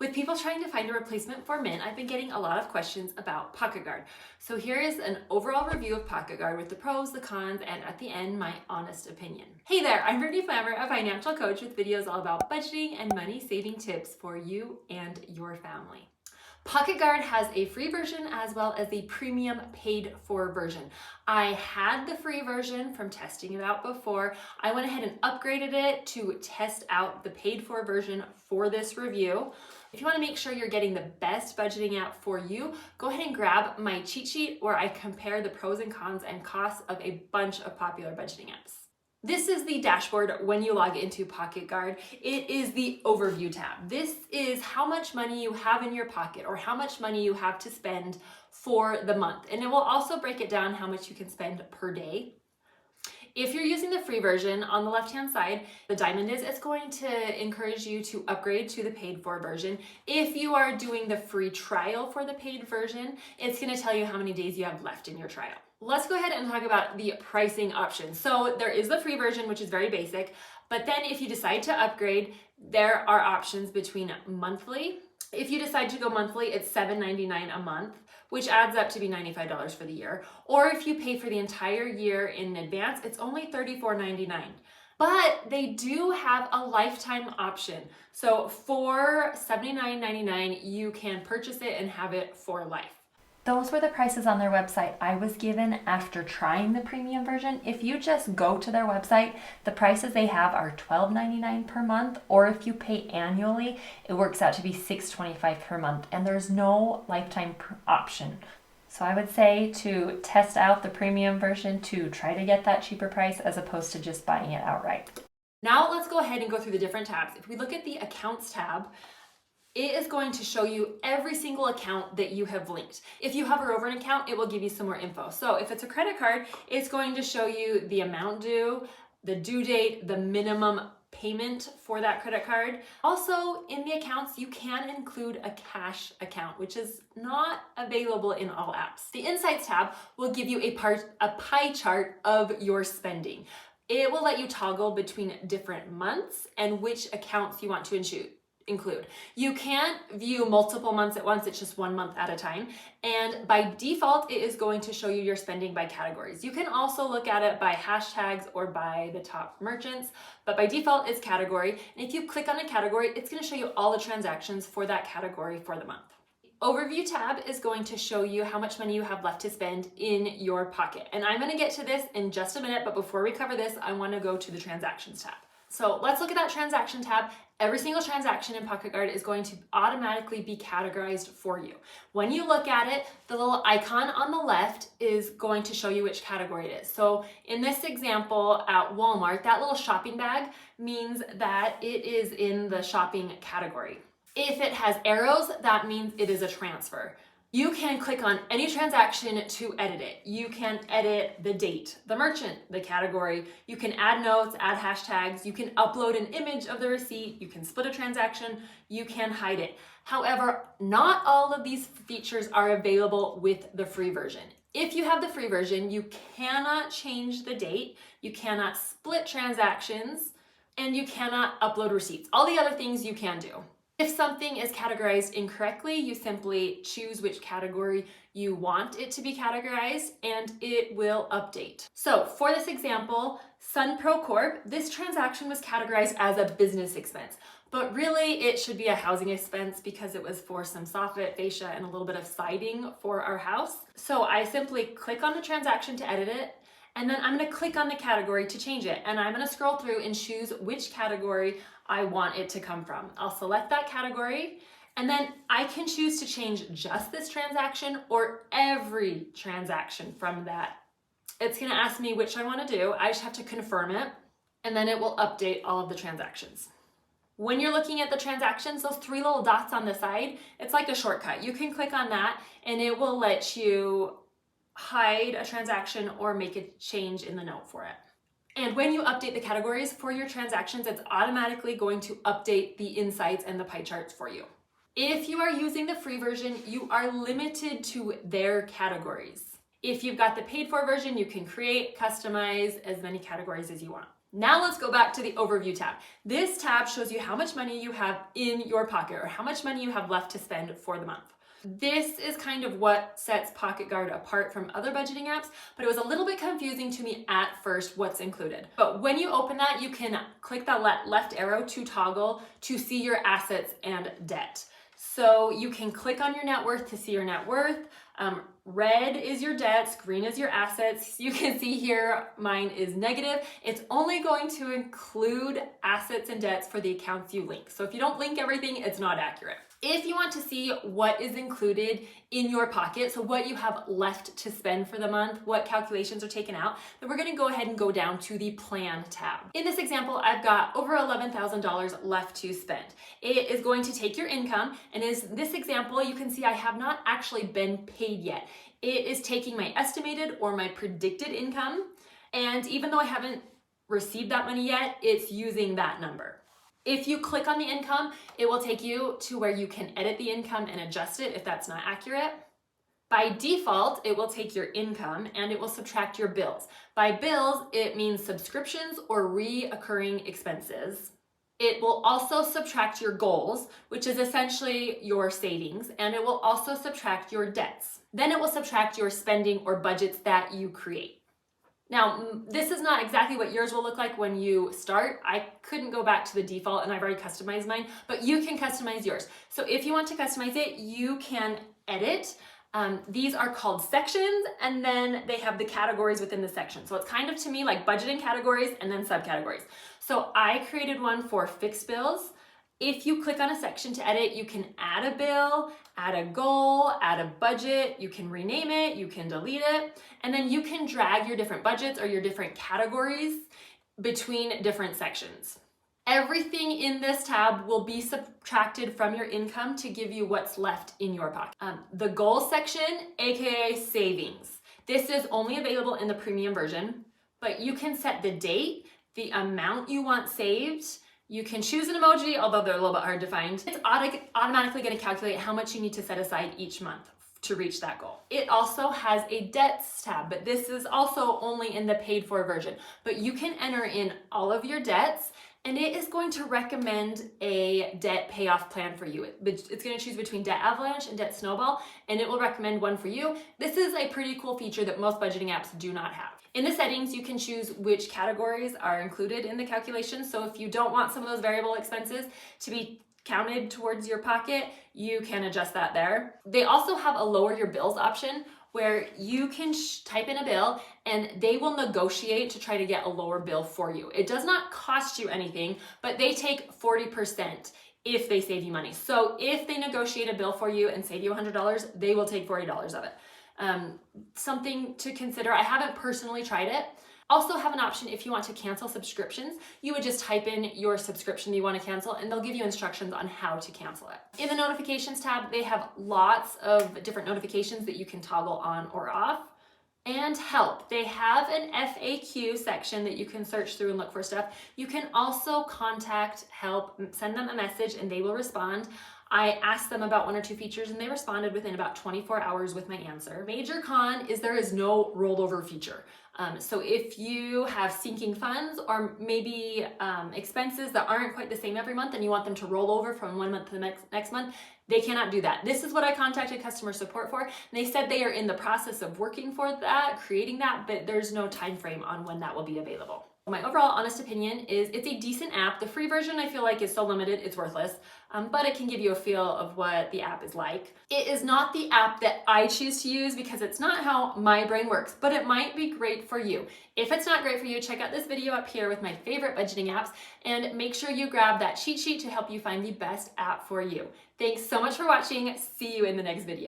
With people trying to find a replacement for Mint, I've been getting a lot of questions about PocketGuard. So here is an overall review of PocketGuard with the pros, the cons, and at the end, my honest opinion. Hey there, I'm Brittany Flammer, a financial coach with videos all about budgeting and money saving tips for you and your family. PocketGuard has a free version as well as the premium paid for version. I had the free version from testing it out before. I went ahead and upgraded it to test out the paid for version for this review. If you want to make sure you're getting the best budgeting app for you, go ahead and grab my cheat sheet where I compare the pros and cons and costs of a bunch of popular budgeting apps. This is the dashboard when you log into PocketGuard. It is the overview tab. This is how much money you have in your pocket or how much money you have to spend for the month. And it will also break it down how much you can spend per day. If you're using the free version, on the left-hand side, the diamond is, it's going to encourage you to upgrade to the paid for version. If you are doing the free trial for the paid version, it's going to tell you how many days you have left in your trial. Let's go ahead and talk about the pricing options. So there is the free version, which is very basic, but then if you decide to upgrade, there are options between monthly. If you decide to go monthly, it's $7.99 a month, which adds up to be $95 for the year. Or if you pay for the entire year in advance, it's only $34.99. But they do have a lifetime option. So for $79.99, you can purchase it and have it for life. Those were the prices on their website I was given after trying the premium version. If you just go to their website, the prices they have are $12.99 per month, or if you pay annually, it works out to be $6.25 per month, and there's no lifetime option. So I would say to test out the premium version to try to get that cheaper price as opposed to just buying it outright. Now let's go ahead and go through the different tabs. If we look at the accounts tab, it is going to show you every single account that you have linked. If you hover over an account, it will give you some more info. So if it's a credit card, it's going to show you the amount due, the due date, the minimum payment for that credit card. Also, in the accounts, you can include a cash account, which is not available in all apps. The Insights tab will give you a pie chart of your spending. It will let you toggle between different months and which accounts you want to include. You can't view multiple months at once, it's just 1 month at a time. And by default, it is going to show you your spending by categories. You can also look at it by hashtags or by the top merchants, but by default, it's category. And if you click on a category, it's going to show you all the transactions for that category for the month. Overview tab is going to show you how much money you have left to spend in your pocket. And I'm going to get to this in just a minute, but before we cover this, I want to go to the transactions tab. So let's look at that transaction tab. Every single transaction in PocketGuard is going to automatically be categorized for you. When you look at it, the little icon on the left is going to show you which category it is. So in this example at Walmart, that little shopping bag means that it is in the shopping category. If it has arrows, that means it is a transfer. You can click on any transaction to edit it. You can edit the date, the merchant, the category. You can add notes, add hashtags. You can upload an image of the receipt. You can split a transaction. You can hide it. However, not all of these features are available with the free version. If you have the free version, you cannot change the date. You cannot split transactions, and you cannot upload receipts. All the other things you can do. If something is categorized incorrectly, you simply choose which category you want it to be categorized and it will update. So for this example, Sun Pro Corp, this transaction was categorized as a business expense, but really it should be a housing expense because it was for some soffit, fascia, and a little bit of siding for our house. So I simply click on the transaction to edit it, and then I'm going to click on the category to change it. And I'm going to scroll through and choose which category I want it to come from. I'll select that category, and then I can choose to change just this transaction or every transaction from that. It's going to ask me which I want to do. I just have to confirm it, and then it will update all of the transactions. When you're looking at the transactions, those three little dots on the side, it's like a shortcut. You can click on that, and it will let you hide a transaction or make a change in the note for it. And when you update the categories for your transactions, it's automatically going to update the insights and the pie charts for you. If you are using the free version, you are limited to their categories. If you've got the paid for version, you can create, customize as many categories as you want. Now let's go back to the overview tab. This tab shows you how much money you have in your pocket or how much money you have left to spend for the month. This is kind of what sets PocketGuard apart from other budgeting apps, but it was a little bit confusing to me at first what's included. But when you open that, you can click that left arrow to toggle to see your assets and debt. So you can click on your net worth to see your net worth. Red is your debts, green is your assets. You can see here mine is negative. It's only going to include assets and debts for the accounts you link. So if you don't link everything, it's not accurate. If you want to see what is included in your pocket, so what you have left to spend for the month, what calculations are taken out, then we're gonna go ahead and go down to the plan tab. In this example, I've got over $11,000 left to spend. It is going to take your income, and in this example, you can see I have not actually been paid yet. It is taking my estimated or my predicted income, and even though I haven't received that money yet, it's using that number. If you click on the income, it will take you to where you can edit the income and adjust it if that's not accurate. By default, it will take your income and it will subtract your bills. By bills, it means subscriptions or reoccurring expenses. It will also subtract your goals, which is essentially your savings, and it will also subtract your debts. Then it will subtract your spending or budgets that you create. Now, this is not exactly what yours will look like when you start. I couldn't go back to the default and I've already customized mine, but you can customize yours. So if you want to customize it, you can edit. These are called sections, and then they have the categories within the section. So it's kind of to me like budgeting categories and then subcategories. So I created one for fixed bills. If you click on a section to edit, you can add a bill, add a goal, add a budget, you can rename it, you can delete it, and then you can drag your different budgets or your different categories between different sections. Everything in this tab will be subtracted from your income to give you what's left in your pocket. The goals section, aka savings. This is only available in the premium version, but you can set the date, the amount you want saved. You can choose an emoji, although they're a little bit hard to find. It's automatically going to calculate how much you need to set aside each month to reach that goal. It also has a debts tab, but this is also only in the paid for version. But you can enter in all of your debts, and it is going to recommend a debt payoff plan for you. It's going to choose between debt avalanche and debt snowball, and it will recommend one for you. This is a pretty cool feature that most budgeting apps do not have. In the settings, you can choose which categories are included in the calculation. So if you don't want some of those variable expenses to be counted towards your pocket, you can adjust that there. They also have a lower your bills option where you can type in a bill and they will negotiate to try to get a lower bill for you. It does not cost you anything, but they take 40% if they save you money. So if they negotiate a bill for you and save you $100, they will take $40 of it. Something to consider. I haven't personally tried it. Also have an option if you want to cancel subscriptions. You would just type in your subscription you want to cancel and they'll give you instructions on how to cancel it. In the notifications tab, they have lots of different notifications that you can toggle on or off. And help. They have an FAQ section that you can search through and look for stuff. You can also contact help, send them a message and they will respond. I asked them about 1 or 2 features and they responded within about 24 hours with my answer. Major con is there is no rollover feature. So if you have sinking funds or maybe expenses that aren't quite the same every month and you want them to roll over from one month to the next month, they cannot do that. This is what I contacted customer support for. And they said they are in the process of working for that, creating that, but there's no time frame on when that will be available. My overall honest opinion is it's a decent app. The free version I feel like is so limited, it's worthless, but it can give you a feel of what the app is like. It is not the app that I choose to use because it's not how my brain works, but it might be great for you. If it's not great for you, check out this video up here with my favorite budgeting apps and make sure you grab that cheat sheet to help you find the best app for you. Thanks so much for watching. See you in the next video.